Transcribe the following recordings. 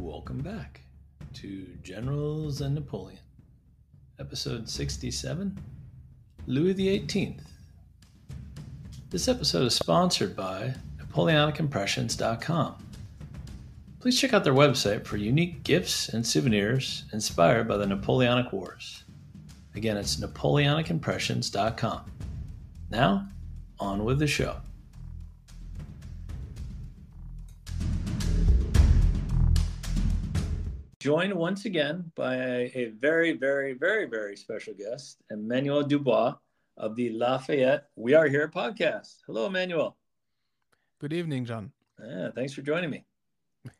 Welcome back to Generals and Napoleon, episode 67, Louis XVIII. This episode is sponsored by NapoleonicImpressions.com. Please check out their website for unique gifts and souvenirs inspired by the Napoleonic Wars. Again, it's NapoleonicImpressions.com. Now, on with the show. Joined once again by a very, very, very, very special guest, Emmanuel Dubois of the Fayette We Are Here podcast. Hello, Emmanuel. Good evening, John. Thanks for joining me.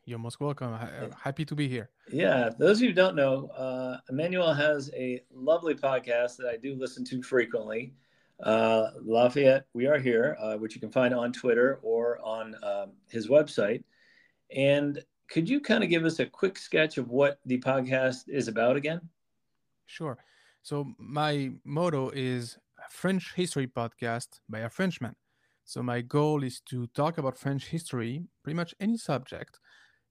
You're most welcome. Happy to be here. Yeah, those of you who don't know, Emmanuel has a lovely podcast that I do listen to frequently, Fayette We Are Here, which you can find on Twitter or on his website. And could you kind of give us a quick sketch of what the podcast is about again? Sure. So my motto is a French history podcast by a Frenchman. So my goal is to talk about French history, pretty much any subject,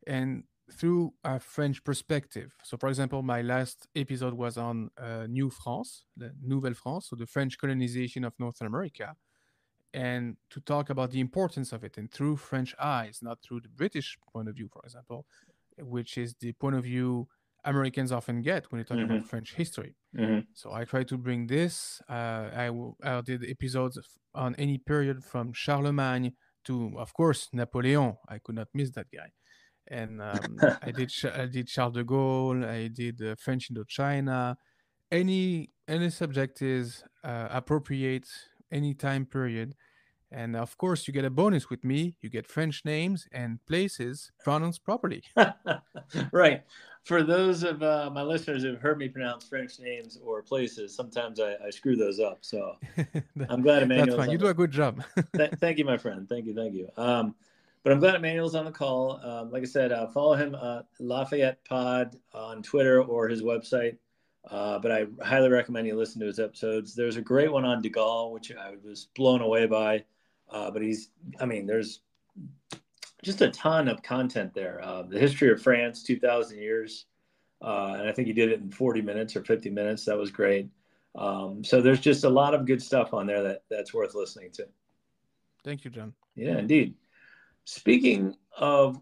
and through a French perspective. So for example, my last episode was on New France, the Nouvelle France, so the French colonization of North America, and to talk about the importance of it and through French eyes, not through the British point of view, for example, which is the point of view Americans often get when they talk about French history. So I try to bring this. I did episodes on any period from Charlemagne to, of course, Napoleon. I could not miss that guy. And I did Charles de Gaulle. I did French Indochina. Any subject is appropriate, any time period. And of course, you get a bonus with me. You get French names and places pronounced properly. Right. For those of my listeners who've heard me pronounce French names or places, sometimes I screw those up. So I'm glad Emmanuel's That's fine. You do a good job. Thank you, my friend. Thank you. But I'm glad Emmanuel's on the call. Like I said, follow him, Lafayette Pod on Twitter or his website. But I highly recommend you listen to his episodes. There's a great one on de Gaulle, which I was blown away by. But there's just a ton of content there. The history of France, 2,000 years. And I think he did it in 40 minutes or 50 minutes. That was great. So there's just a lot of good stuff on there that's worth listening to. Thank you, John. Yeah, indeed. Speaking of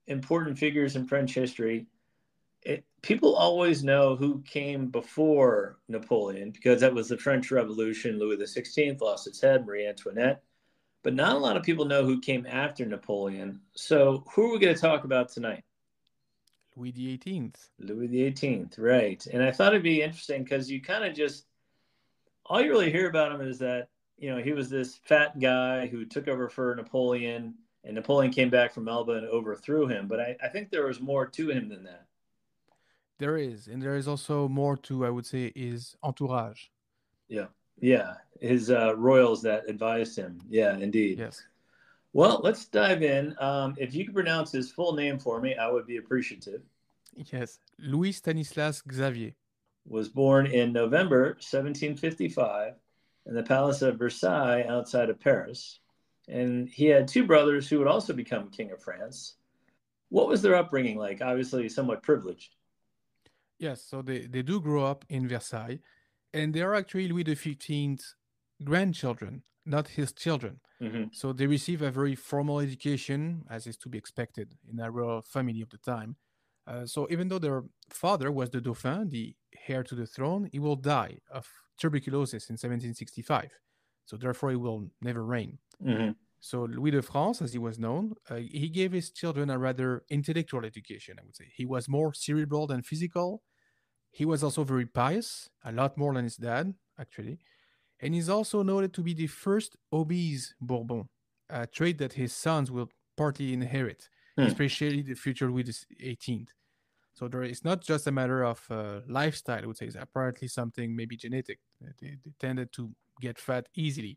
important figures in French history, people always know who came before Napoleon because that was the French Revolution. Louis XVI lost his head, Marie Antoinette. But not a lot of people know who came after Napoleon. So who are we going to talk about tonight? Louis XVIII. Louis XVIII, right. And I thought it'd be interesting because you kind of just, all you really hear about him is that, he was this fat guy who took over for Napoleon, and Napoleon came back from Elba and overthrew him. But I think there was more to him than that. There is. And there is also more to, I would say, his entourage. Yeah, his royals that advised him. Yeah, indeed. Yes. Well, let's dive in. If you could pronounce his full name for me, I would be appreciative. Yes, Louis Stanislas Xavier. Was born in November 1755 in the Palace of Versailles outside of Paris. And he had two brothers who would also become King of France. What was their upbringing like? Obviously, somewhat privileged. Yes, so they do grow up in Versailles. And they are actually Louis XV's grandchildren, not his children. So they receive a very formal education, as is to be expected in a royal family of the time. So even though their father was the Dauphin, the heir to the throne, he will die of tuberculosis in 1765. So therefore, he will never reign. So Louis de France, as he was known, he gave his children a rather intellectual education, I would say. He was more cerebral than physical. He was also very pious, a lot more than his dad, actually. And he's also noted to be the first obese Bourbon, a trait that his sons will partly inherit, especially the future Louis XVIII. So it's not just a matter of lifestyle, I would say. It's apparently something maybe genetic. They tended to get fat easily.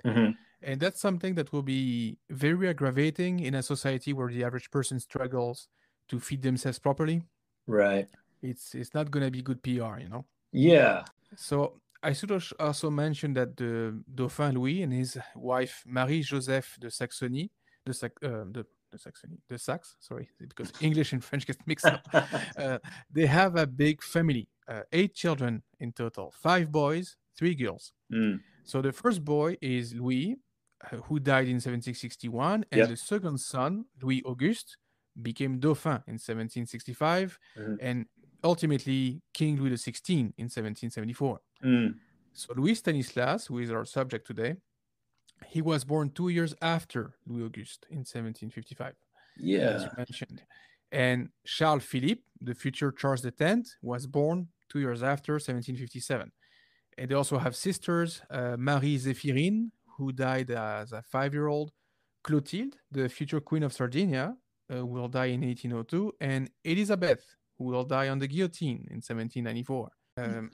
And that's something that will be very aggravating in a society where the average person struggles to feed themselves properly. Right. It's not going to be good PR, Yeah. So I should also mention that the Dauphin Louis and his wife Marie-Joseph de Saxony, the the Saxe, sorry, because English and French get mixed up. They have a big family, 8 children in total, 5 boys, 3 girls. So the first boy is Louis, who died in 1761, and the second son, Louis Auguste, became Dauphin in 1765, and ultimately King Louis XVI in 1774. So Louis Stanislas, who is our subject today, he was born 2 years after Louis Auguste in 1755, as you mentioned. And Charles Philippe, the future Charles X, was born 2 years after 1757. And they also have sisters, Marie Zéphirine, who died as a 5-year-old, Clotilde, the future Queen of Sardinia, will die in 1802, and Elizabeth, who will die on the guillotine in 1794.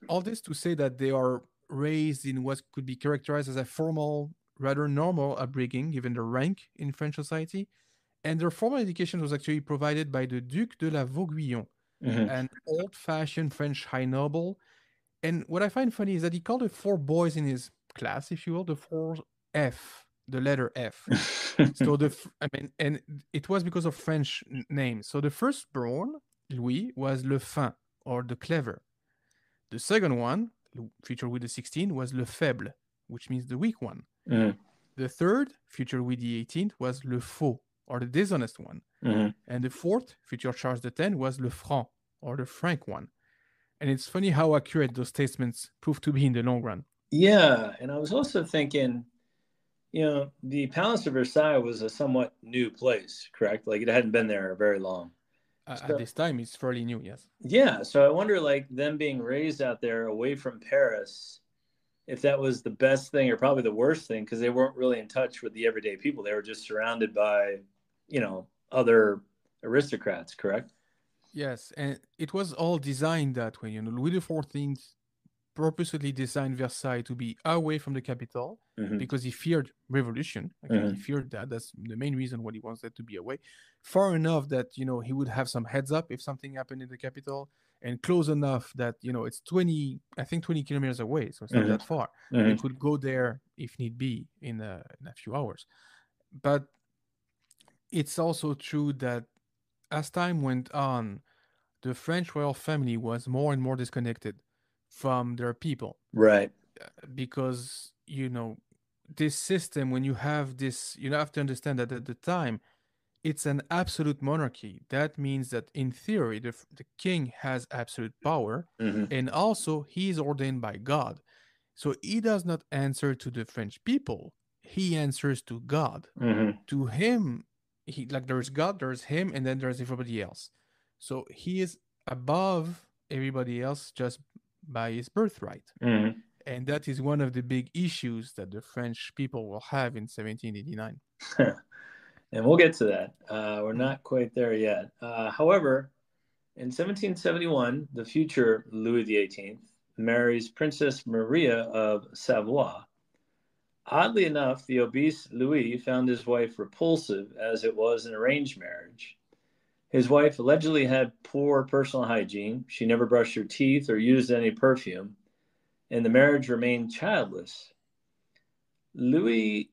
All this to say that they are raised in what could be characterized as a formal, rather normal upbringing, given their rank in French society. And their formal education was actually provided by the Duc de la Vauguyon, an old-fashioned French high noble. And what I find funny is that he called the 4 boys in his class, if you will, the 4F, the letter F. So and it was because of French names. So the firstborn, Louis, was le fin, or the clever. The second one, future Louis XVI, was le faible, which means the weak one. The third, future Louis XVIII, was le faux, or the dishonest one. And the fourth, future Charles X, was le franc, or the frank one. And it's funny how accurate those statements prove to be in the long run. Yeah, and I was also thinking, the Palace of Versailles was a somewhat new place, correct? Like it hadn't been there very long. At this time, it's fairly new, yes. Yeah, so I wonder, like, them being raised out there away from Paris, if that was the best thing or probably the worst thing, because they weren't really in touch with the everyday people. They were just surrounded by, other aristocrats, correct? Yes, and it was all designed that way. Louis XIV purposely designed Versailles to be away from the capital because he feared revolution. He feared that. That's the main reason why he wants that to be away. Far enough that, he would have some heads up if something happened in the capital, and close enough that, it's 20 kilometers away. So it's not that far. They could go there if need be in a few hours. But it's also true that as time went on, the French royal family was more and more disconnected from their people. Right. Because, this system, when you have this, you have to understand that at the time, it's an absolute monarchy. That means that in theory, the king has absolute power, and also he is ordained by God. So he does not answer to the French people. He answers to God. To him, there's God, there's him, and then there's everybody else. So he is above everybody else just by his birthright. And that is one of the big issues that the French people will have in 1789. And we'll get to that. We're not quite there yet. However, in 1771, the future Louis XVIII marries Princess Maria of Savoy. Oddly enough, the obese Louis found his wife repulsive, as it was an arranged marriage. His wife allegedly had poor personal hygiene. She never brushed her teeth or used any perfume, and the marriage remained childless. Louis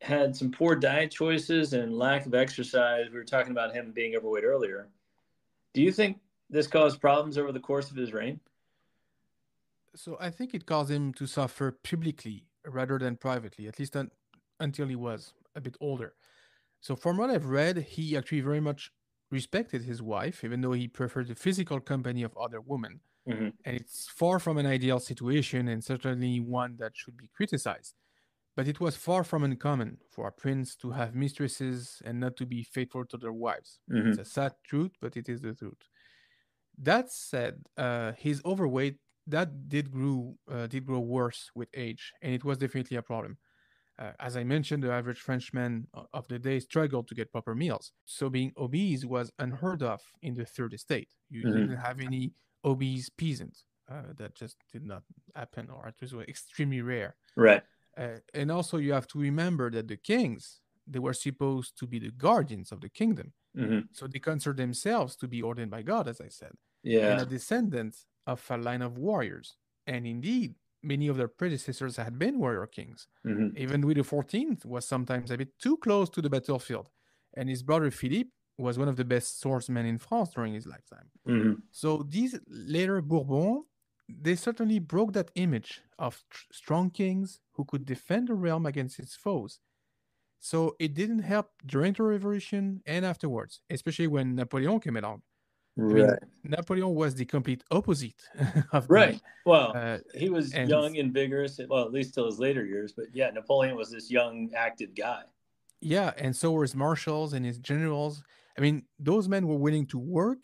had some poor diet choices and lack of exercise. We were talking about him being overweight earlier. Do you think this caused problems over the course of his reign? So I think it caused him to suffer publicly rather than privately, at least until he was a bit older. So from what I've read, he actually very much respected his wife, even though he preferred the physical company of other women. And it's far from an ideal situation, and certainly one that should be criticized. But it was far from uncommon for a prince to have mistresses and not to be faithful to their wives. It's a sad truth, but it is the truth. That said, his overweight did grow worse with age, and it was definitely a problem. As I mentioned, the average Frenchman of the day struggled to get proper meals. So being obese was unheard of in the third estate. You didn't have any obese peasants. That just did not happen, or it was extremely rare. Right. And also you have to remember that the kings, they were supposed to be the guardians of the kingdom. So they consider themselves to be ordained by God, as I said. And a descendant of a line of warriors. And indeed, many of their predecessors had been warrior kings. Even Louis XIV was sometimes a bit too close to the battlefield. and his brother Philippe was one of the best swordsmen in France during his lifetime. Mm-hmm. So these later Bourbons, they certainly broke that image of strong kings who could defend the realm against its foes. So it didn't help during the revolution and afterwards, especially when Napoleon came along. I mean, Right. Napoleon was the complete opposite of the, Right. Well, uh, he was and young and vigorous, well, at least till his later years. But yeah, Napoleon was this young, active guy. yeah, and so were his marshals and his generals. I mean, those men were willing to work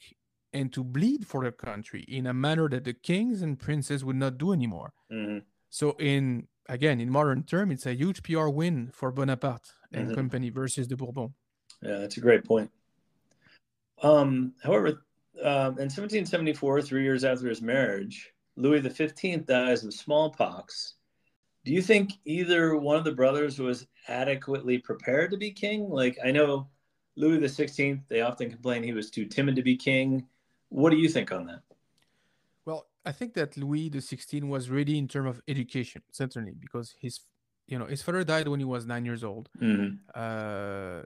and to bleed for their country in a manner that the kings and princes would not do anymore. Mm-hmm. So, in modern term, it's a huge PR win for Bonaparte and Mm-hmm. company versus the Bourbon. Yeah, that's a great point. However, in 1774, 3 years after his marriage, Louis XV dies of smallpox. Do you think either one of the brothers was adequately prepared to be king? Like, I know Louis XVI, they often complain he was too timid to be king. What do you think on that? Well, I think that Louis XVI was ready in terms of education, certainly, because his father died when he was 9 years old. Mm-hmm. Uh,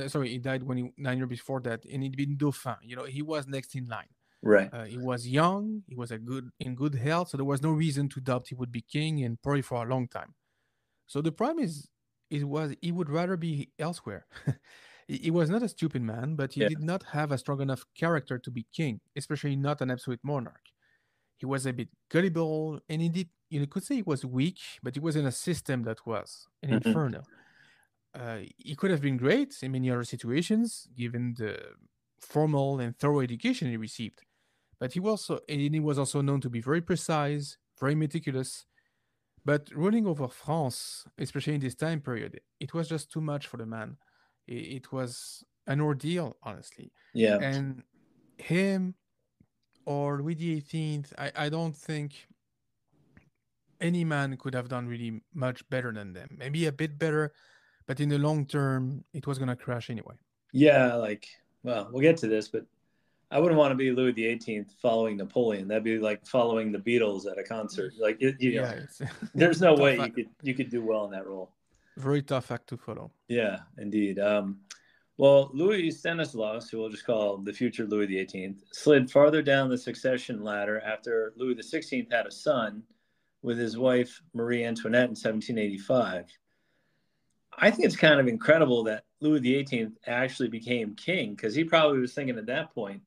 sorry, he died when 9 years before that, and he'd been Dauphin. He was next in line. Right. He was young. He was in good health, so there was no reason to doubt he would be king and probably for a long time. So the problem is, he would rather be elsewhere. He was not a stupid man, but he Yeah. did not have a strong enough character to be king, especially not an absolute monarch. He was a bit gullible, and indeed, you could say he was weak, but he was in a system that was an Mm-hmm. inferno. He could have been great in many other situations, given the formal and thorough education he received. But he was also known to be very precise, very meticulous. But ruling over France, especially in this time period, it was just too much for the man. It was an ordeal, honestly. Yeah. And him or Louis XVIII, I don't think any man could have done really much better than them. Maybe a bit better, but in the long term, it was going to crash anyway. Yeah. Well, we'll get to this, but I wouldn't want to be Louis XVIII following Napoleon. That'd be like following the Beatles at a concert. Yeah, it's there's no way tough, you could do well in that role. very tough act to follow. Yeah, indeed. Well, Louis Stanislaus, who we'll just call the future Louis XVIII, slid farther down the succession ladder after Louis XVI had a son with his wife Marie Antoinette in 1785. I think it's kind of incredible that Louis XVIII actually became king, because he probably was thinking at that point,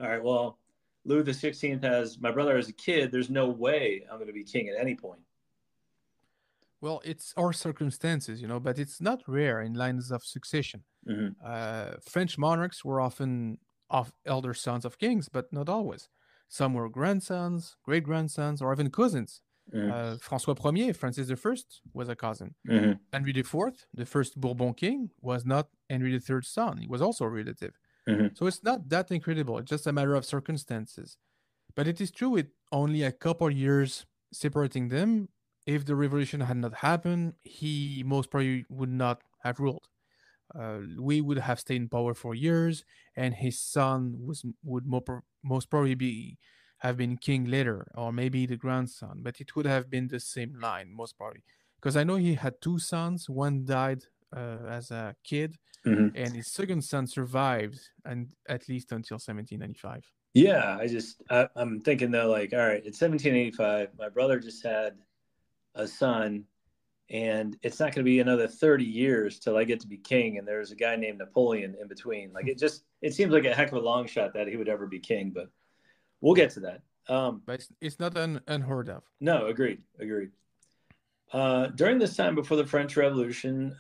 all right, well, Louis XVI has my brother as a kid. There's no way I'm going to be king at any point. Well, it's our circumstances, but it's not rare in lines of succession. Mm-hmm. French monarchs were often of elder sons of kings, but not always. Some were grandsons, great grandsons, or even cousins. Mm-hmm. François Ier, Francis I, was a cousin. Mm-hmm. Henry IV, the first Bourbon king, was not Henry III's son. He was also a relative. Mm-hmm. So it's not that incredible. It's just a matter of circumstances. But it is true with only a couple years separating them. If the revolution had not happened, he most probably would not have ruled. Louis would have stayed in power for years, and his son would most probably have been king later, or maybe the grandson. But it would have been the same line, most probably, because I know he had two sons. One died as a kid, Mm-hmm. and his second son survived, and at least until 1795. Yeah, I'm thinking though, all right, it's 1785. My brother just had a son, and it's not going to be another 30 years till I get to be king. And there's a guy named Napoleon in between. It seems like a heck of a long shot that he would ever be king, but we'll get to that. But it's not unheard of. No, agreed. During this time before the French Revolution,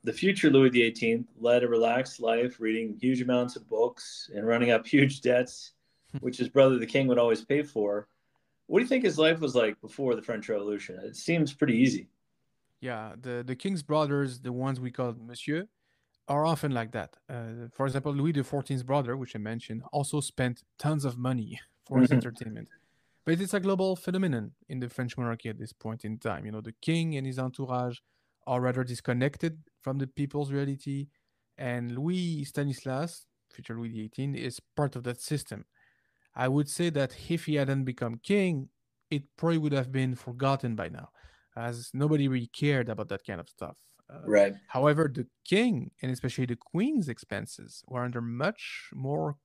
the future Louis XVIII led a relaxed life, reading huge amounts of books and running up huge debts, which his brother, the king, would always pay for. What do you think his life was like before the French Revolution? It seems pretty easy. Yeah, the king's brothers, the ones we call Monsieur, are often like that. For example, Louis XIV's brother, which I mentioned, also spent tons of money for his Mm-hmm. entertainment. But it's a global phenomenon in the French monarchy at this point in time. The king and his entourage are rather disconnected from the people's reality, and Louis Stanislas, future Louis XVIII, is part of that system. I would say that if he hadn't become king, it probably would have been forgotten by now, as nobody really cared about that kind of stuff. Right. However, the king and especially the queen's expenses were under much more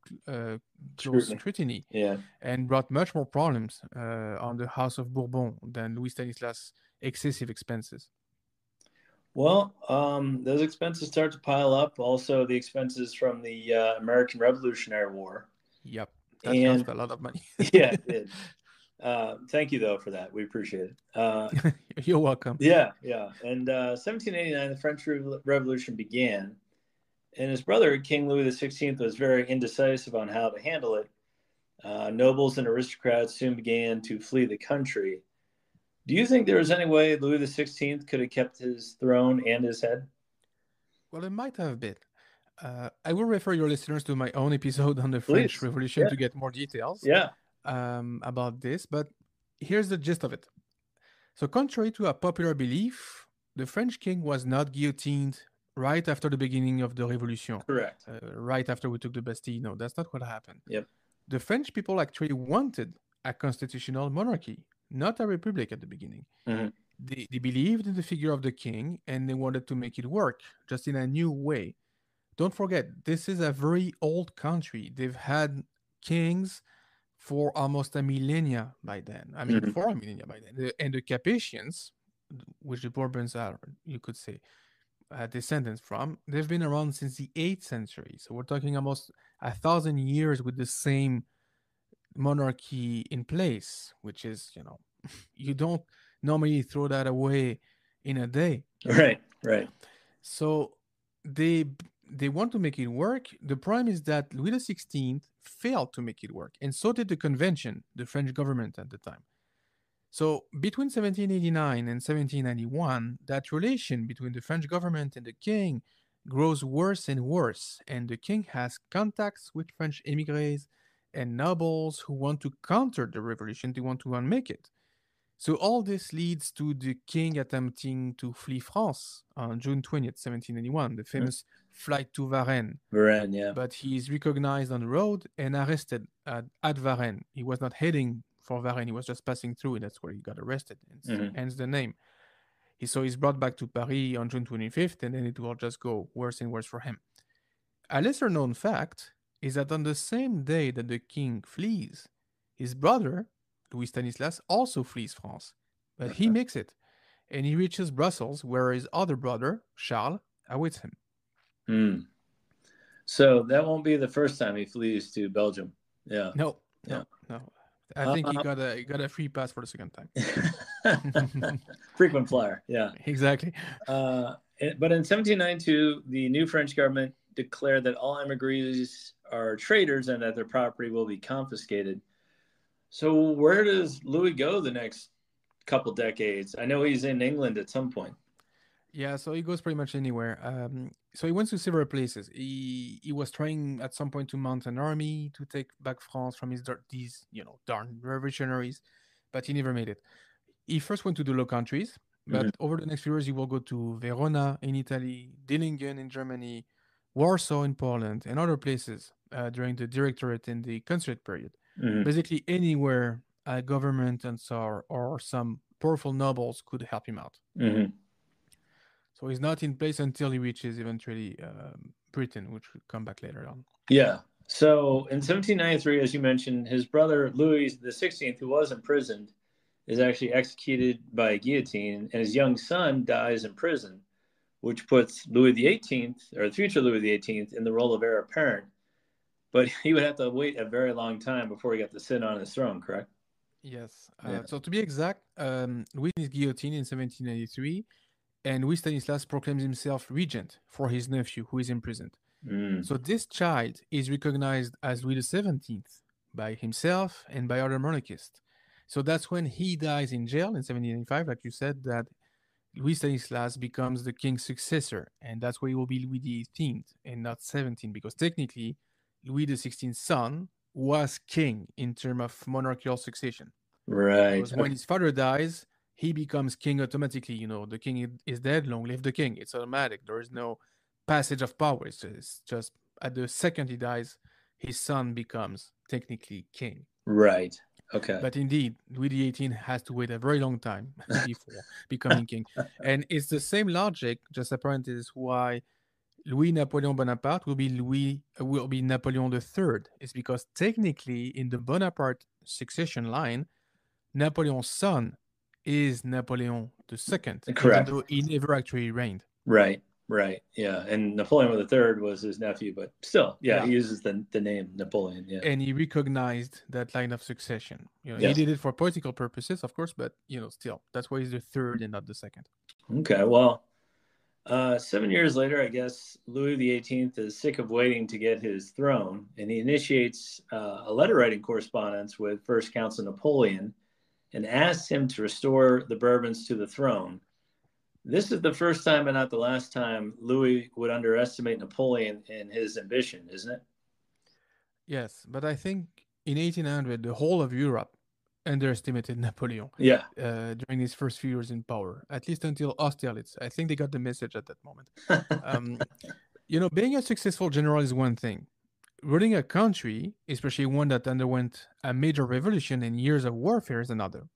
close scrutiny Yeah. and brought much more problems on the House of Bourbon than Louis Stanislas' excessive expenses. Well, those expenses start to pile up. Also, the expenses from the American Revolutionary War. Yep, that And cost a lot of money. yeah, it did. Thank you, though, for that. We appreciate it. You're welcome. Yeah, yeah. And 1789, the French Revolution began, and his brother, King Louis XVI, was very indecisive on how to handle it. Nobles and aristocrats soon began to flee the country. Do you think there was any way Louis XVI could have kept his throne and his head? Well, it might have been. I will refer your listeners to my own episode on the French Please. Revolution Yeah. to get more details Yeah. About this, but here's the gist of it. So, contrary to a popular belief, the French king was not guillotined right after the beginning of the Revolution. Correct. Right after we took the Bastille. No, that's not what happened. Yep. The French people actually wanted a constitutional monarchy, not a republic at the beginning. Mm-hmm. They believed in the figure of the king and they wanted to make it work, just in a new way. Don't forget, this is a very old country. They've had kings for almost a millennia by then. I mean, Mm-hmm. for a millennia by then. And the Capetians, which the Bourbons are, you could say, descendants from, they've been around since the 8th century. So we're talking almost 1,000 years with the same monarchy in place, which is, you don't normally throw that away in a day. Right, right. So they want to make it work. The problem is that Louis XVI failed to make it work, and so did the convention, the French government at the time. So between 1789 and 1791, that relation between the French government and the king grows worse and worse, and the king has contacts with French immigrants and nobles who want to counter the revolution, they want to unmake it. So all this leads to the king attempting to flee France on June 20th, 1791, the famous flight to Varennes. Varennes, yeah. But he is recognized on the road and arrested at Varennes. He was not heading for Varennes, he was just passing through, and that's where he got arrested, and hence the name. So he's brought back to Paris on June 25th, and then it will just go worse and worse for him. A lesser known fact is that on the same day that the king flees, his brother, Louis Stanislas, also flees France, but he makes it, and he reaches Brussels, where his other brother, Charles, awaits him. So that won't be the first time he flees to Belgium. Yeah. No. I think he got a free pass for the second time. Frequent flyer, yeah. Exactly. But in 1792, the new French government declared that all emigres are traitors and that their property will be confiscated. So where does Louis go the next couple decades? I know he's in England at some point. Yeah, so he goes pretty much anywhere. So he went to several places. He was trying at some point to mount an army to take back France from these darn revolutionaries, but he never made it. He first went to the Low Countries, but over the next few years he will go to Verona in Italy, Dillingen in Germany, Warsaw in Poland, and other places during the Directorate and the Consulate period. Basically anywhere a government or some powerful nobles could help him out. So he's not in place until he reaches eventually Britain, which will come back later on. Yeah. So in 1793, as you mentioned, his brother Louis XVI, who was imprisoned, is actually executed by a guillotine, and his young son dies in prison, which puts Louis XVIII, or the future Louis XVIII, in the role of heir apparent. But he would have to wait a very long time before he got to sit on his throne, correct? Yes. So to be exact, Louis is guillotined in 1793, and Louis Stanislas proclaims himself regent for his nephew, who is imprisoned. So this child is recognized as Louis XVII by himself and by other monarchists. So that's when he dies in jail in 1795, like you said, that Louis Stanislas becomes the king's successor, and that's why he will be Louis XVIII and not 17, because technically Louis XVI's son was king in terms of monarchical succession. Right. Because when his father dies, he becomes king automatically. The king is dead, long live the king. It's automatic. There is no passage of power. It's just at the second he dies, his son becomes technically king. Right. Okay. But indeed, Louis XVIII has to wait a very long time before becoming king. And it's the same logic, just a parenthesis, why Louis Napoleon Bonaparte will be Napoleon III. It's because technically in the Bonaparte succession line, Napoleon's son is Napoleon II, even Correct. though he never actually reigned. Right. Right. Yeah. And Napoleon the Third was his nephew, but still, yeah, Yeah. he uses the name Napoleon. Yeah. And he recognized that line of succession. He Yes. did it for political purposes, of course, but still, that's why he's the third and not the second. Okay. Well, 7 years later, I guess Louis XVIII is sick of waiting to get his throne, and he initiates a letter writing correspondence with First Consul Napoleon and asks him to restore the Bourbons to the throne. This is the first time, and not the last time, Louis would underestimate Napoleon and his ambition, isn't it? Yes, but I think in 1800, the whole of Europe underestimated Napoleon Yeah. during his first few years in power, at least until Austerlitz. I think they got the message at that moment. Um, being a successful general is one thing. Running a country, especially one that underwent a major revolution and years of warfare, is another. So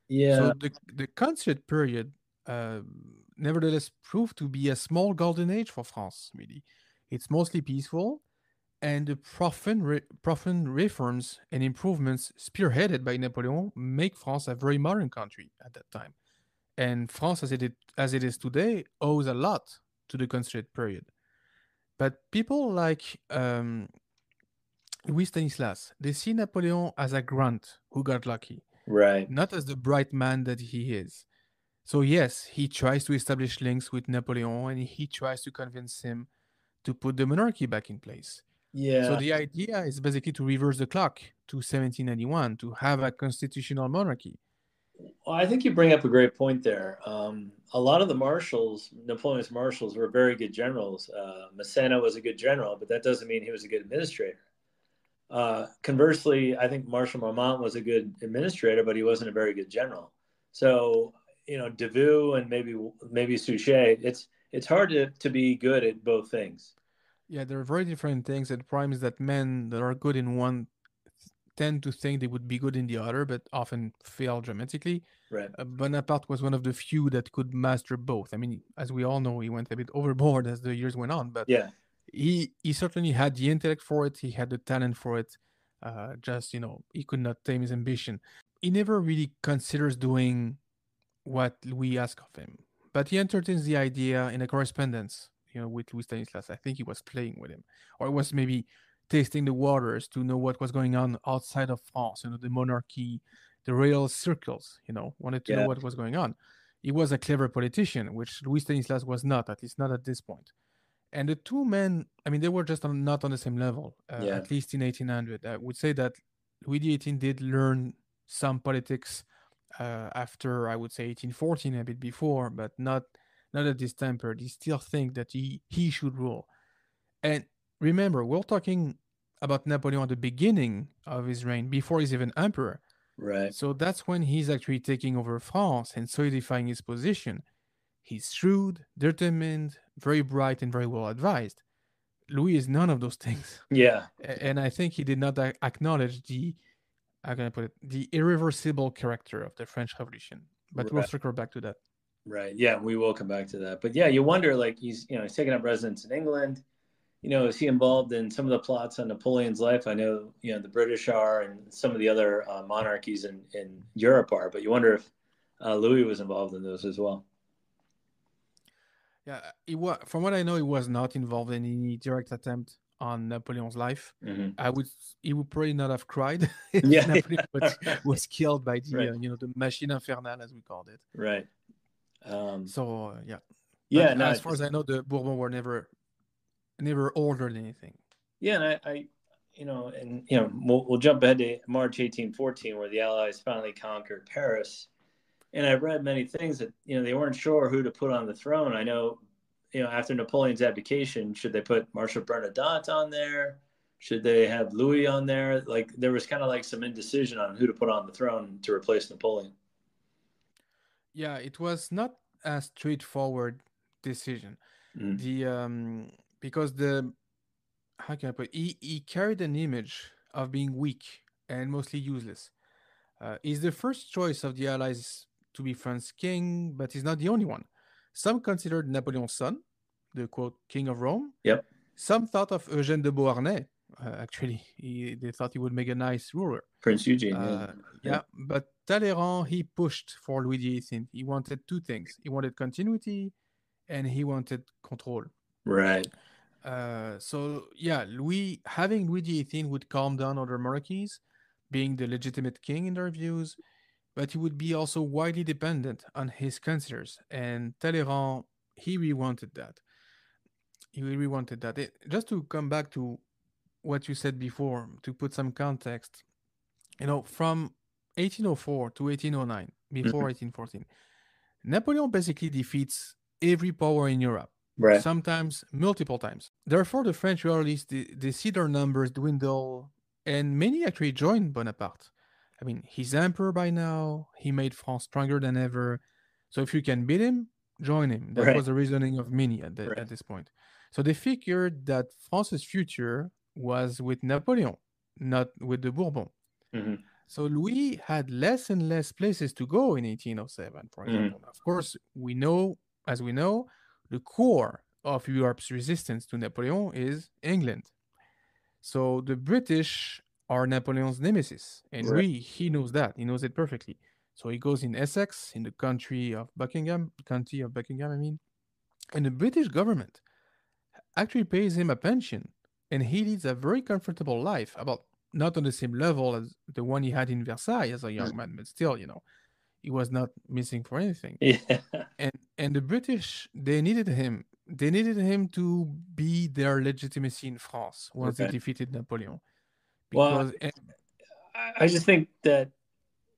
Yeah. the Consulate period, uh, nevertheless, proved to be a small golden age for France. Really, it's mostly peaceful, and the profound reforms and improvements spearheaded by Napoleon make France a very modern country at that time. And France, as it is today, owes a lot to the Consulate period. But people like Louis Stanislas, they see Napoleon as a grunt who got lucky, Right. not as the bright man that he is. So yes, he tries to establish links with Napoleon and he tries to convince him to put the monarchy back in place. So Yeah. the idea is basically to reverse the clock to 1791 to have a constitutional monarchy. Well, I think you bring up a great point there. A lot of the marshals, Napoleon's marshals, were very good generals. Massena was a good general, but that doesn't mean he was a good administrator. Conversely, I think Marshal Marmont was a good administrator, but he wasn't a very good general. So, Davout and maybe Suchet, it's hard to be good at both things. Yeah, there are very different things. And the problem is that men that are good in one tend to think they would be good in the other, but often fail dramatically. Right. Bonaparte was one of the few that could master both. I mean, as we all know, he went a bit overboard as the years went on, but Yeah. he certainly had the intellect for it. He had the talent for it. Just he could not tame his ambition. He never really considers doing what Louis asked of him, but he entertains the idea in a correspondence, with Louis Stanislas. I think he was playing with him, or was maybe tasting the waters to know what was going on outside of France. The monarchy, the royal circles. Wanted to know Yeah. what was going on. He was a clever politician, which Louis Stanislas was not, at least not at this point. And the two men, I mean, they were just not on the same level, Yeah. at least in 1800. I would say that Louis XVIII did learn some politics after, I would say, 1814, a bit before, but not at this time period. He still think that he should rule. And remember, we're talking about Napoleon at the beginning of his reign, before he's even emperor. Right. So that's when he's actually taking over France and solidifying his position. He's shrewd, determined, very bright, and very well advised. Louis is none of those things. Yeah. And I think he did not acknowledge the, how can I put it, the irreversible character of the French Revolution. But we'll Right. circle back to that. Right. Yeah, we will come back to that. But yeah, you wonder, like, he's taking up residence in England. Is he involved in some of the plots on Napoleon's life? I know, the British are, and some of the other monarchies in Europe are, but you wonder if Louis was involved in those as well. Yeah, from what I know, he was not involved in any direct attempt on Napoleon's life. Mm-hmm. He would probably not have cried if Yeah. Napoleon was, Right. was killed by Right. the machine infernale, as we called it. Right. So yeah, but Yeah. No. as far as I know, the Bourbons were never ordered anything. Yeah, and we'll jump ahead to March 1814, where the Allies finally conquered Paris. And I read many things that they weren't sure who to put on the throne. I know, after Napoleon's abdication, should they put Marshal Bernadotte on there? Should they have Louis on there? Like, there was kind of like some indecision on who to put on the throne to replace Napoleon. Yeah, it was not a straightforward decision. Mm. The because the how can I put it? He carried an image of being weak and mostly useless. He's the first choice of the Allies to be France's king, but he's not the only one. Some considered Napoleon's son, the quote King of Rome. Yep. Some thought of Eugène de Beauharnais. Actually, they thought he would make a nice ruler. Prince Eugene. Yeah, but Talleyrand, he pushed for Louis XVIII. He wanted two things. He wanted continuity and he wanted control. Right. So yeah, having Louis XVIII would calm down other monarchies, being the legitimate king in their views, but he would be also widely dependent on his councillors. And Talleyrand, he really wanted that. He really wanted that. Just to come back to what you said before, to put some context, from 1804 to 1809, before 1814, Napoleon basically defeats every power in Europe, right. Sometimes multiple times. Therefore, the French royalists, they see their numbers dwindle, and many actually join Bonaparte. I mean, he's emperor by now, he made France stronger than ever, so if you can beat him, join him. That was the reasoning of many at this point. So they figured that France's future was with Napoleon, not with the Bourbons. Mm-hmm. So Louis had less and less places to go in 1807, for example. Of course, we know, the core of Europe's resistance to Napoleon is England. So the British are Napoleon's nemesis, and Louis, he knows that. He knows it perfectly. So he goes in Essex, in the county of Buckingham, I mean, and the British government actually pays him a pension, and he leads a very comfortable life, about not on the same level as the one he had in Versailles as a young man, but still, he was not missing for anything. Yeah. And the British, they needed him. They needed him to be their legitimacy in France once they defeated Napoleon. Because I just think that,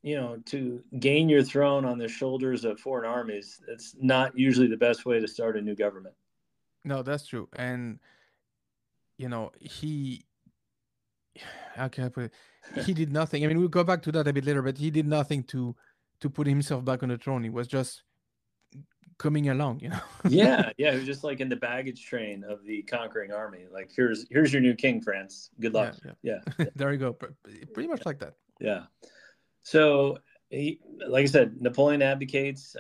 to gain your throne on the shoulders of foreign armies, it's not usually the best way to start a new government. No, that's true. And, how can I put it? He did nothing. I mean, we'll go back to that a bit later, but he did nothing to put himself back on the throne. He was just coming along, Yeah. He was just like in the baggage train of the conquering army. Like, here's your new king, France. Good luck. Yeah. There you go. Pretty much like that. Yeah. So, like I said, Napoleon abdicates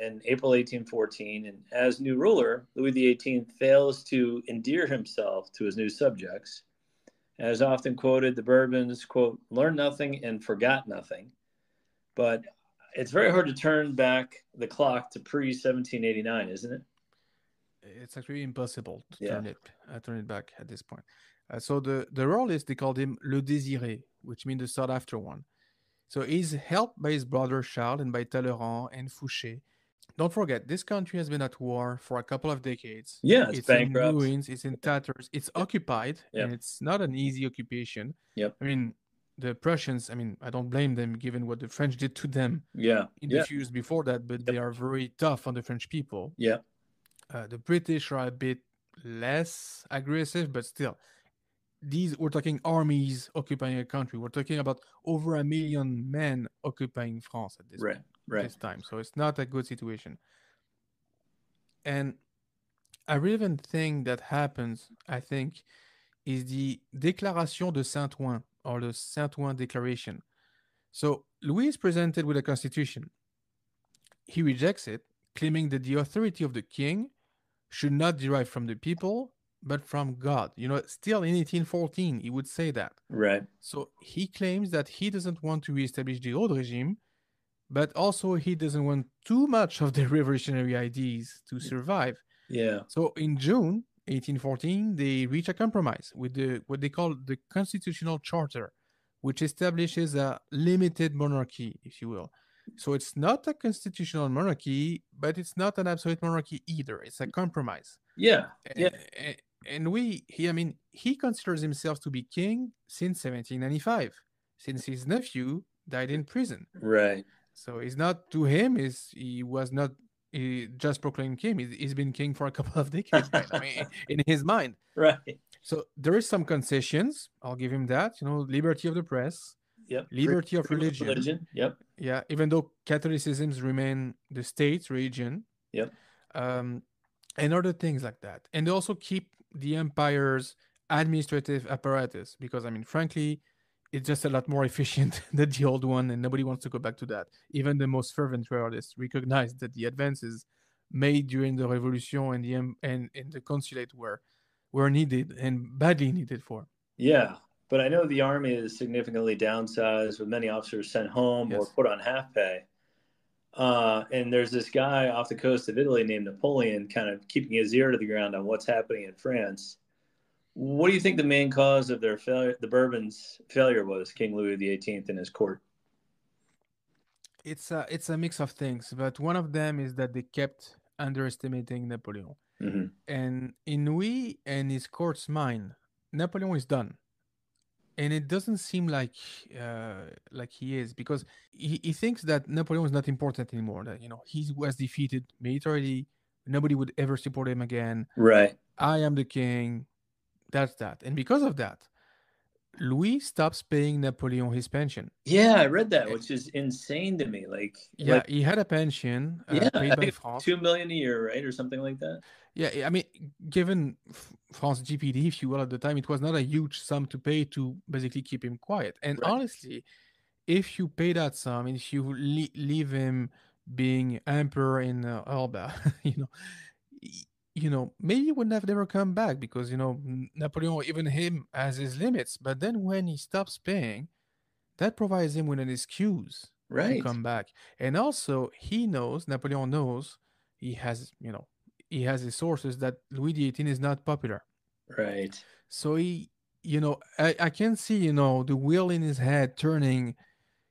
in April 1814, and as new ruler, Louis XVIII fails to endear himself to his new subjects. As often quoted, the Bourbons, quote, learned nothing and forgot nothing. But it's very hard to turn back the clock to pre-1789, isn't it? It's actually impossible to turn it back at this point. So the royalists, they called him Le Désiré, which means the sought after one. So he's helped by his brother Charles and by Talleyrand and Fouché. Don't forget, this country has been at war for a couple of decades. Yeah, it's bankrupt. In ruins, it's in tatters, it's occupied, and it's not an easy occupation. Yep. I mean, the Prussians, I don't blame them given what the French did to them in the few years before that, but they are very tough on the French people. Yeah. The British are a bit less aggressive, but still, we're talking armies occupying a country. We're talking about over 1 million men occupying France at this time. So it's not a good situation. And a relevant thing that happens, I think, is the Déclaration de Saint-Ouen, or the Saint-Ouen Declaration. So Louis is presented with a constitution. He rejects it, claiming that the authority of the king should not derive from the people, but from God. Still in 1814, he would say that. Right. So he claims that he doesn't want to reestablish the old regime, but also he doesn't want too much of the revolutionary ideas to survive. Yeah. So in June 1814, they reach a compromise with what they call the Constitutional Charter, which establishes a limited monarchy, if you will. So it's not a constitutional monarchy, but it's not an absolute monarchy either. It's a compromise. Yeah. And he considers himself to be king since 1795, since his nephew died in prison. Right. So it's not, to him, he was not just proclaimed king. He's been king for a couple of decades right now, in his mind. Right. So there is some concessions. I'll give him that. Liberty of the press. Yep. Liberty of religion. Yep. Yeah. Even though Catholicism remain the state's religion. Yep. And other things like that. And they also keep the empire's administrative apparatus because, frankly, it's just a lot more efficient than the old one, and nobody wants to go back to that. Even the most fervent royalists recognize that the advances made during the revolution and the consulate were needed and badly needed for. Yeah, but I know the army is significantly downsized, with many officers sent home or Yes. put on half pay. And there's this guy off the coast of Italy named Napoleon, kind of keeping his ear to the ground on what's happening in France. What do you think the main cause of their failure, the Bourbons' failure, was? King Louis XVIII and his court. It's a mix of things, but one of them is that they kept underestimating Napoleon. Mm-hmm. And in Louis and his court's mind, Napoleon is done. And it doesn't seem like he is, because he thinks that Napoleon is not important anymore. That he was defeated militarily, nobody would ever support him again. Right. I am the king. That's that. And because of that, Louis stops paying Napoleon his pension. Yeah, I read that, Eh, which is insane to me. Yeah, he had a pension yeah, I paid by think France. 2 million a year, right, or something like that. Yeah, I mean, given France GPD, if you will, at the time, it was not a huge sum to pay to basically keep him quiet. And Right. honestly, if you pay that sum, and if you leave him being emperor in Elba, maybe he would have never come back, because Napoleon, even him, has his limits. But then when he stops paying, that provides him with an excuse to Right. come back. And also, Napoleon knows, he has, he has his sources that Louis XVIII is not popular. Right. So I can see, the wheel in his head turning.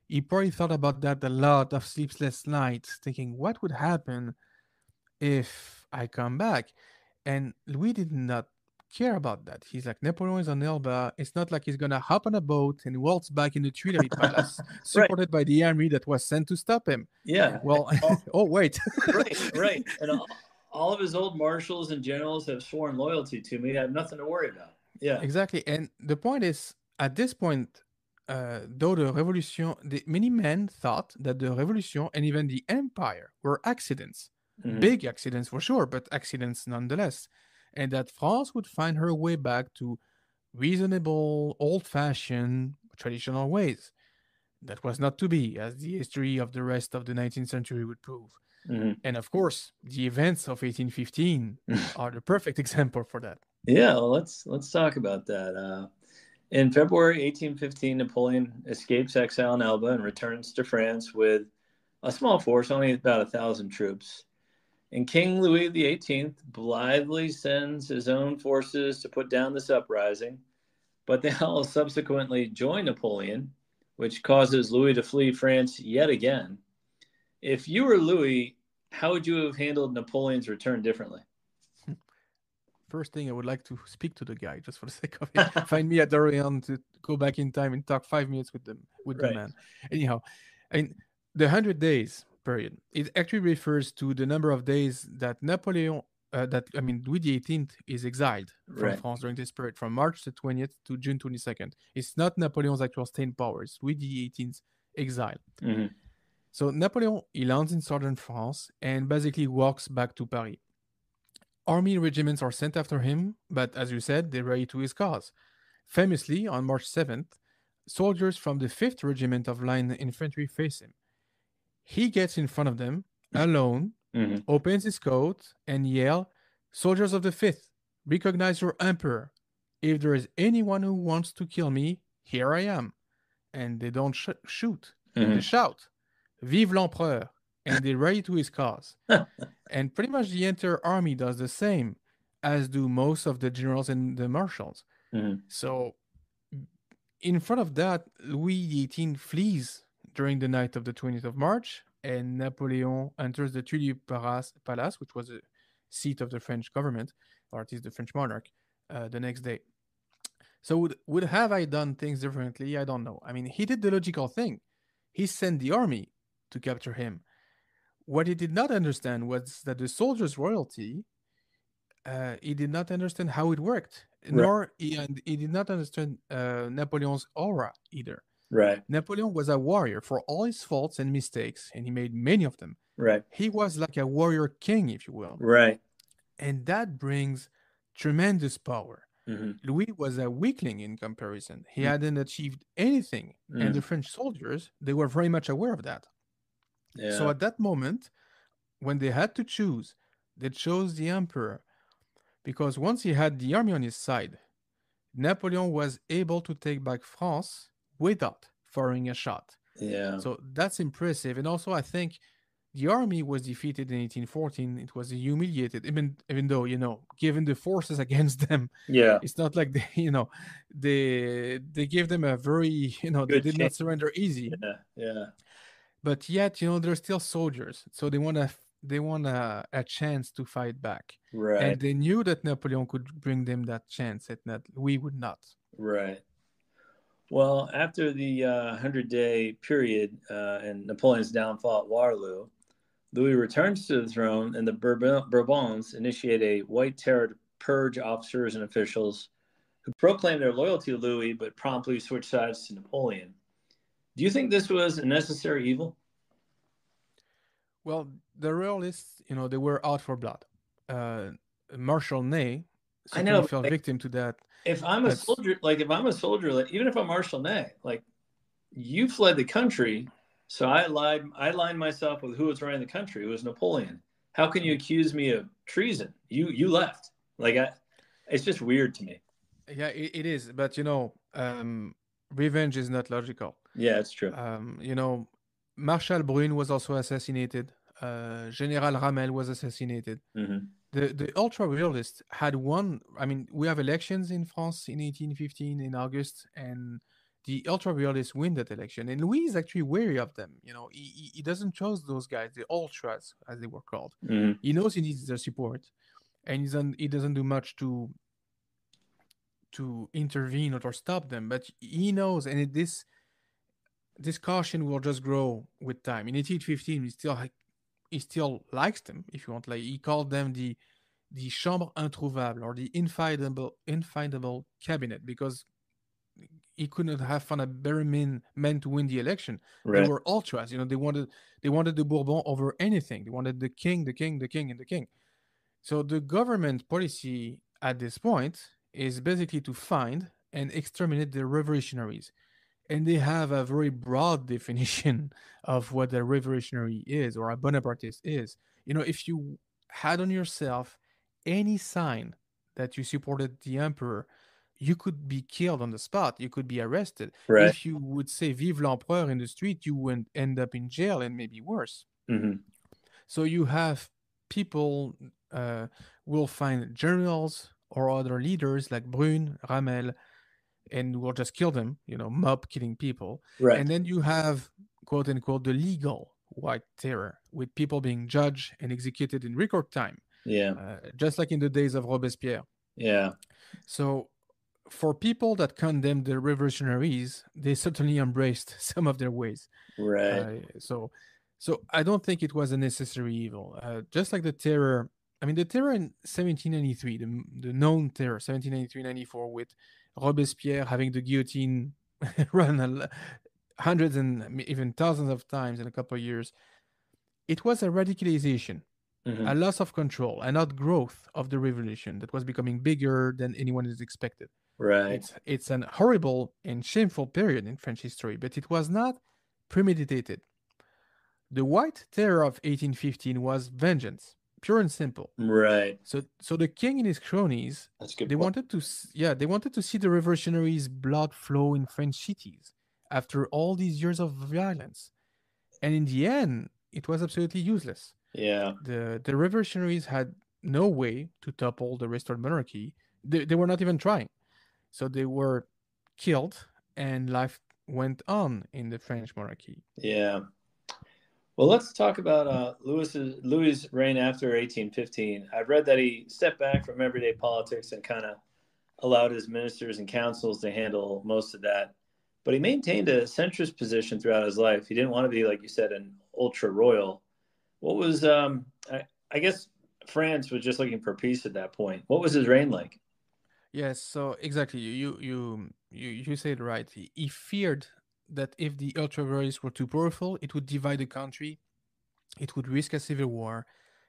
He probably thought about that a lot of sleepless nights, thinking, what would happen if I come back? And Louis did not care about that. He's like, Napoleon is on Elba. It's not like he's gonna hop on a boat and waltz back in the Tuileries Palace, Right. supported by the army that was sent to stop him. Yeah. Well, oh wait. Right. Right. And all of his old marshals and generals have sworn loyalty to me. I have nothing to worry about. Yeah. Exactly. And the point is, at this point, though many men thought that the revolution and even the empire were accidents, Mm-hmm. big accidents for sure, but accidents nonetheless, and that France would find her way back to reasonable, old-fashioned, traditional ways. That was not to be, as the history of the rest of the 19th century would prove. Mm-hmm. And of course, the events of 1815 are the perfect example for that. Yeah, well, let's talk about that. In February 1815, Napoleon escapes exile in Elba and returns to France with a small force, only about 1,000 troops. And King Louis XVIII blithely sends his own forces to put down this uprising, but they all subsequently join Napoleon, which causes Louis to flee France yet again. If you were Louis, how would you have handled Napoleon's return differently? First thing, I would like to speak to the guy, just for the sake of it. Find me at Dorian to go back in time and talk 5 minutes with the Right. man. Anyhow, and the 100 days period, it actually refers to the number of days that Louis XVIII is exiled from Right. France during this period, from March the 20th to June 22nd. It's not Napoleon's actual staying power; it's Louis XVIII's exile. Mm-hmm. So Napoleon, he lands in southern France and basically walks back to Paris. Army regiments are sent after him, but as you said, they rally to his cause. Famously, on March 7th, soldiers from the 5th Regiment of Line Infantry face him. He gets in front of them, alone, Mm-hmm. opens his coat, and yells, "Soldiers of the 5th, recognize your emperor. If there is anyone who wants to kill me, here I am." And they don't shoot. Mm-hmm. They shout, "Vive l'empereur!" And they rally to his cause. And pretty much the entire army does the same, as do most of the generals and the marshals. Mm-hmm. So, in front of that, Louis XVIII flees during the night of the 20th of March, and Napoleon enters the Tuileries Palace, which was a seat of the French government, or at least the French monarch, the next day. So, would have I done things differently? I don't know. I mean, he did the logical thing. He sent the army to capture him. What he did not understand was that the soldiers' royalty, he did not understand how it worked, Right. and he did not understand Napoleon's aura either. Right. Napoleon was a warrior for all his faults and mistakes, and he made many of them. Right. He was like a warrior king, if you will. Right. And that brings tremendous power. Hmm. Louis was a weakling in comparison. He hadn't achieved anything, and Mm. the French soldiers, they were very much aware of that. So Yeah. at that moment, when they had to choose, they chose the emperor because once he had the army on his side, Napoleon was able to take back France without firing a shot. Yeah. So that's impressive. And also, I think the army was defeated in 1814. It was humiliated, even though, given the forces against them, Yeah. it's not like they gave them a very, they Good did chance. not surrender easy. Yeah. Yeah. But yet, they're still soldiers, so they want a chance to fight back, Right. and they knew that Napoleon could bring them that chance, and that we would not. Right. Well, after the 100-day period and Napoleon's downfall at Waterloo, Louis returns to the throne, and the Bourbons initiate a white terror to purge officers and officials who proclaim their loyalty to Louis but promptly switch sides to Napoleon. Do you think this was a necessary evil? Well, the royalists, they were out for blood. Uh, Marshal Ney I certainly know. fell Like, victim to that. if I'm a That's soldier, like even if I'm Marshal Ney, like you fled the country, so I lied. I aligned myself with who was running the country. It was Napoleon. How can you accuse me of treason? You left. It's just weird to me. Yeah, it is. But revenge is not logical. Yeah, it's true. Um, you know, Marshal Brune was also assassinated. General Ramel was assassinated. Hmm. The ultra realists had won. I mean, we have elections in France in 1815 in August, and the ultra realists win that election. And Louis is actually wary of them. He doesn't choose those guys, the ultras as they were called. Hmm. He knows he needs their support, and he doesn't do much to intervene or stop them. But he knows, and this caution will just grow with time. In 1815, he still likes them, if you want. Like, he called them the chambre introuvable, or the infindable cabinet, because he couldn't have found a better man to win the election. They Right. were ultras. They wanted the Bourbon over anything. They wanted the king, the king, the king, and the king. So the government policy at this point is basically to find and exterminate the revolutionaries, and they have a very broad definition of what a revolutionary is or a Bonapartist is. If you had on yourself any sign that you supported the emperor, you could be killed on the spot. You could be arrested. Right. If you would say "Vive l'empereur" in the street, you would end up in jail and maybe worse. Hmm. So you have people uh, will find generals or other leaders like Brune, Ramel, and will just kill them, mob killing people. Right. And then you have, quote unquote, the legal white terror, with people being judged and executed in record time, Yeah. just like in the days of Robespierre. Yeah. So for people that condemned the revolutionaries, they certainly embraced some of their ways. Right. So I don't think it was a necessary evil. Just like the terror, I mean, the terror in 1793, the known terror, 1793-94, with Robespierre having the guillotine run hundreds and even thousands of times in a couple of years, it was a radicalization, Hmm. a loss of control, an outgrowth of the revolution that was becoming bigger than anyone had expected. Right. It's an horrible and shameful period in French history, but it was not premeditated. The White Terror of 1815 was vengeance, pure and simple. Right. So the king and his cronies, That's a good they point. wanted to they wanted to see the revolutionaries' blood flow in French cities after all these years of violence. And in the end, it was absolutely useless. Yeah. The revolutionaries had no way to topple the restored monarchy. They were not even trying. So they were killed, and life went on in the French monarchy. Yeah. Well, let's talk about Louis's reign after 1815. I've read that he stepped back from everyday politics and kind of allowed his ministers and councils to handle most of that. But he maintained a centrist position throughout his life. He didn't want to be, like you said, an ultra royal. What was, I guess France was just looking for peace at that point. What was his reign like? Yes, so exactly. You said right. He feared that if the ultra royalists were too powerful, it would divide the country, it would risk a civil war,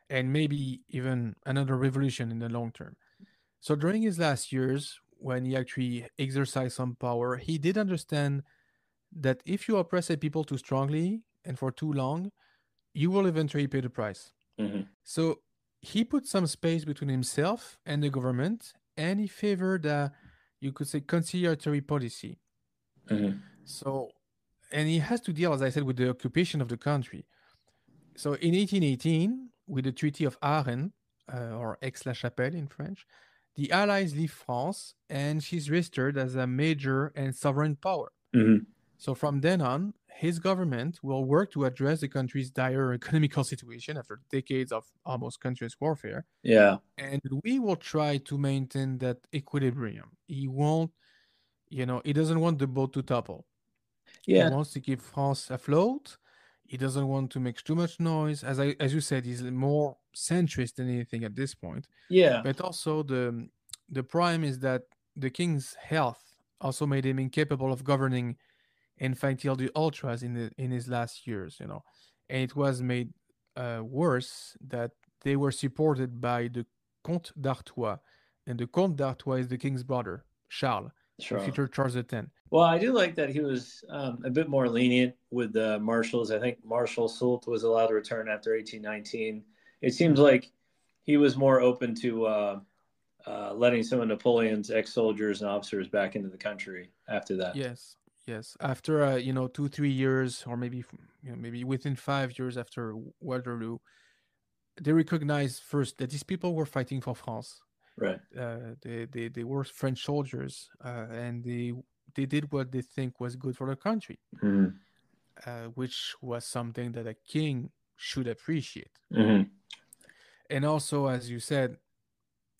and maybe even another revolution in the long term. So during his last years, when he actually exercised some power, he did understand that if you oppress a people too strongly and for too long, you will eventually pay the price. Mm-hmm. So he put some space between himself and the government, and he favored a, you could say, conciliatory policy. Mm-hmm. So, and he has to deal, as I said, with the occupation of the country. So in 1818, with the Treaty of Arran, or Aix-la-Chapelle in French, the Allies leave France, and she's restored as a major and sovereign power. Mm-hmm. So from then on, his government will work to address the country's dire economical situation after decades of almost continuous warfare. Yeah. And we will try to maintain that equilibrium. He won't, he doesn't want the boat to topple. He Yeah. wants to keep France afloat. He doesn't want to make too much noise. As you said, he's more centrist than anything at this point. Yeah. But also the prime is that the king's health also made him incapable of governing and fighting all the ultras in his last years. And it was made worse that they were supported by the Comte d'Artois, and the Comte d'Artois is the king's brother, Charles, the Sure. future Charles X. Well, I do like that he was a bit more lenient with the marshals. I think Marshal Soult was allowed to return after 1819. It seems like he was more open to letting some of Napoleon's ex-soldiers and officers back into the country after that. Yes, yes. After 2-3 years, or maybe within 5 years after Waterloo, they recognized first that these people were fighting for France. Right. They were French soldiers, and they did what they think was good for the country, Mm-hmm. which was something that a king should appreciate. Mm-hmm. And also, as you said,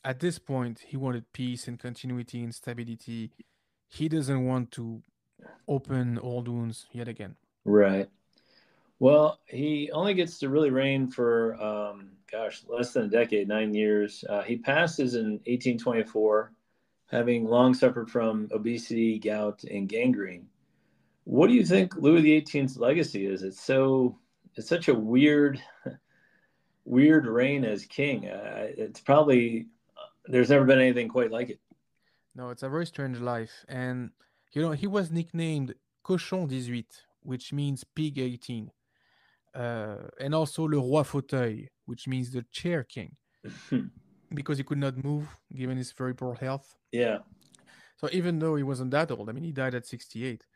at this point, he wanted peace and continuity and stability. He doesn't want to open old wounds yet again. Right. Well, he only gets to really reign for, less than a decade, 9 years. He passes in 1824, having long suffered from obesity, gout, and gangrene. What do you think Louis XVIII's legacy is? It's such a weird reign as king. It's probably there's never been anything quite like it. No, it's a very strange life. And, he was nicknamed Cochon 18, which means pig 18. And also Le Roi Fauteuil, which means the chair king, because he could not move given his very poor health. Yeah. So even though he wasn't that old, he died at 68.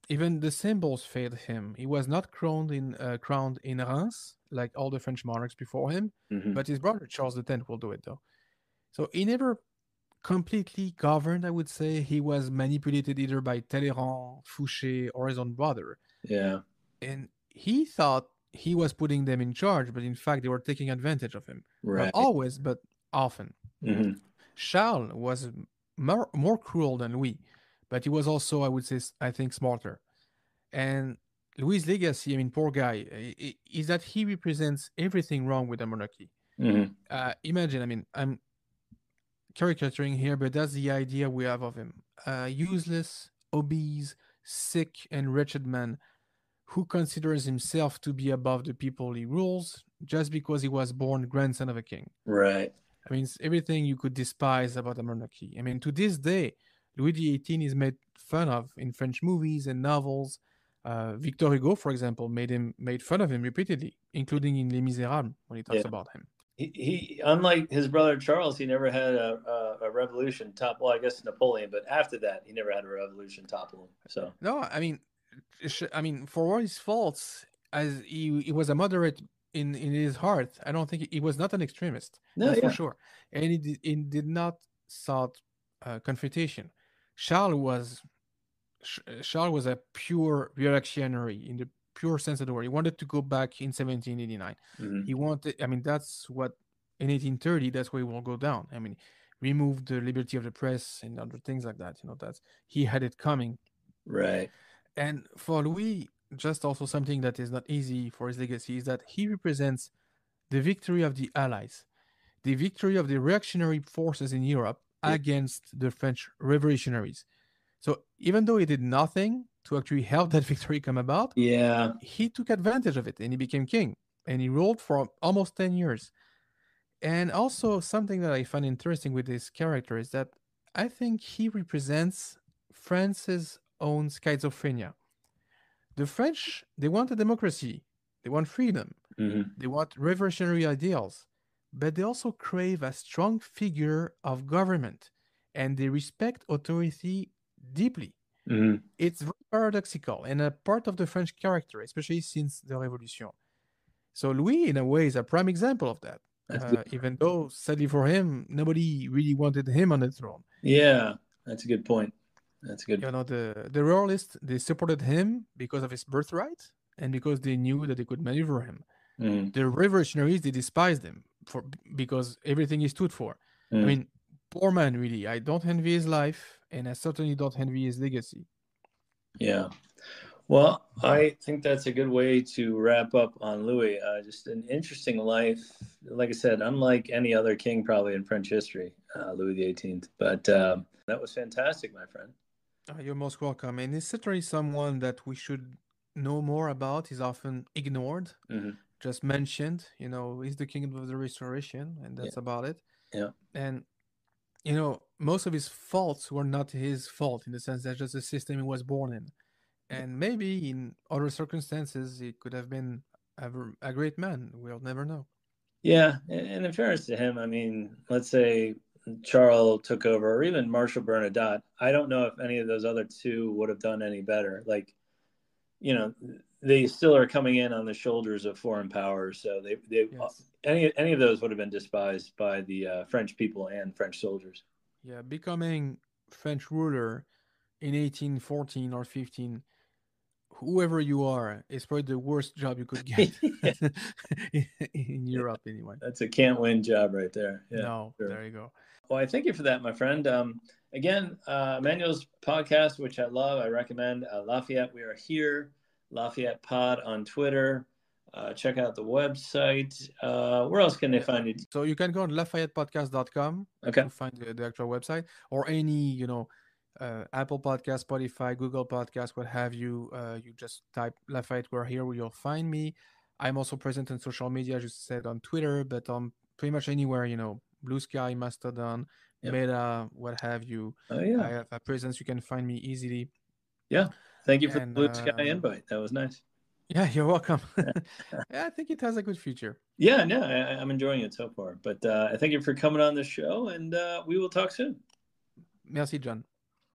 Even the symbols failed him. He was not crowned in Reims like all the French monarchs before him, Mm-hmm. but his brother Charles X will do it though. So he never completely governed, I would say. He was manipulated either by Talleyrand, Fouché, or his own brother. Yeah. And he thought he was putting them in charge, but in fact, they were taking advantage of him. Not Right. always, but often. Mm-hmm. Charles was more cruel than Louis, but he was also, I would say, I think, smarter. And Louis' legacy, poor guy, is that he represents everything wrong with the monarchy. Mm-hmm. Imagine, I'm caricaturing here, but that's the idea we have of him. A useless, obese, sick, and wretched man who considers himself to be above the people he rules just because he was born grandson of a king. Right. It's everything you could despise about a monarchy. To this day, Louis XVIII is made fun of in French movies and novels. Victor Hugo, for example, made fun of him repeatedly, including in Les Miserables when he talks Yeah. about him. He unlike his brother Charles, he never had a revolution top. Well, I guess Napoleon, but after that, he never had a revolution topple him. So No, for all his faults, as he was a moderate in his heart, I don't think he was not an extremist. no, That's for yeah, sure, and he did not sought confrontation. Charles was Charles was a pure reactionary in the pure sense of the word. He wanted to go back in 1789. mm-hmm. He wanted. That's what in 1830. That's where he will go down. Remove the liberty of the press and other things like that. That's he had it coming. Right. And for Louis, just also something that is not easy for his legacy is that he represents the victory of the Allies, the victory of the reactionary forces in Europe Yeah. against the French revolutionaries. So even though he did nothing to actually help that victory come about, Yeah. he took advantage of it and he became king. And he ruled for almost 10 years. And also, something that I find interesting with this character is that I think he represents France's own schizophrenia. The French, they want a democracy, they want freedom, they want revolutionary ideals, but they also crave a strong figure of government and they respect authority deeply. It's very paradoxical and a part of the French character, especially since the Revolution. So Louis, in a way, is a prime example of that. Even though, sadly for him, nobody really wanted him on the throne. Yeah, that's a good point. That's a good You know, the royalists, they supported him because of his birthright and because they knew that they could maneuver him. The revolutionaries, they despised him because everything he stood for. I mean, poor man, really. I don't envy his life, and I certainly don't envy his legacy. Yeah. Well, I think that's a good way to wrap up on Louis. Just an interesting life. Like I said, unlike any other king probably in French history, Louis XVIII. But that was fantastic, my friend. You're most welcome. And he's certainly someone that we should know more about. He's often ignored, just mentioned. You know, he's the king of the restoration, and that's about it. Yeah. And, you know, most of his faults were not his fault in the sense that just the system he was born in. And maybe in other circumstances, he could have been a great man. We'll never know. Yeah. And in fairness to him, I mean, let's say Charles took over, or even Marshal Bernadotte. I don't know if any of those other two would have done any better. Like, you know, they still are coming in on the shoulders of foreign powers. So they yes. any of those would have been despised by the French people and French soldiers. Yeah, becoming French ruler in 1814 or 15, whoever you are, is probably the worst job you could get in Europe anyway. That's a can't win job right there. Yeah, no, sure. There you go. Well, I thank you for that, my friend. Again, Emmanuel's podcast, which I love, I recommend. Lafayette, we are here. Lafayette Pod on Twitter. Check out the website. Where else can they find you? So you can go on LafayettePodcast.com to find the actual website, or any, you know, Apple Podcast, Spotify, Google Podcast, what have you. You just type Lafayette, we're here, where you'll find me. I'm also present on social media, as you said, on Twitter, but on pretty much anywhere, you know, Blue Sky, Mastodon, Meta, what have you. Oh, yeah. I have a presence. You can find me easily. Yeah. Thank you for the Blue Sky invite. That was nice. Yeah, you're welcome. Yeah, I think it has a good future. Yeah, no, I'm enjoying it so far. But I thank you for coming on the show, and we will talk soon. Merci, John.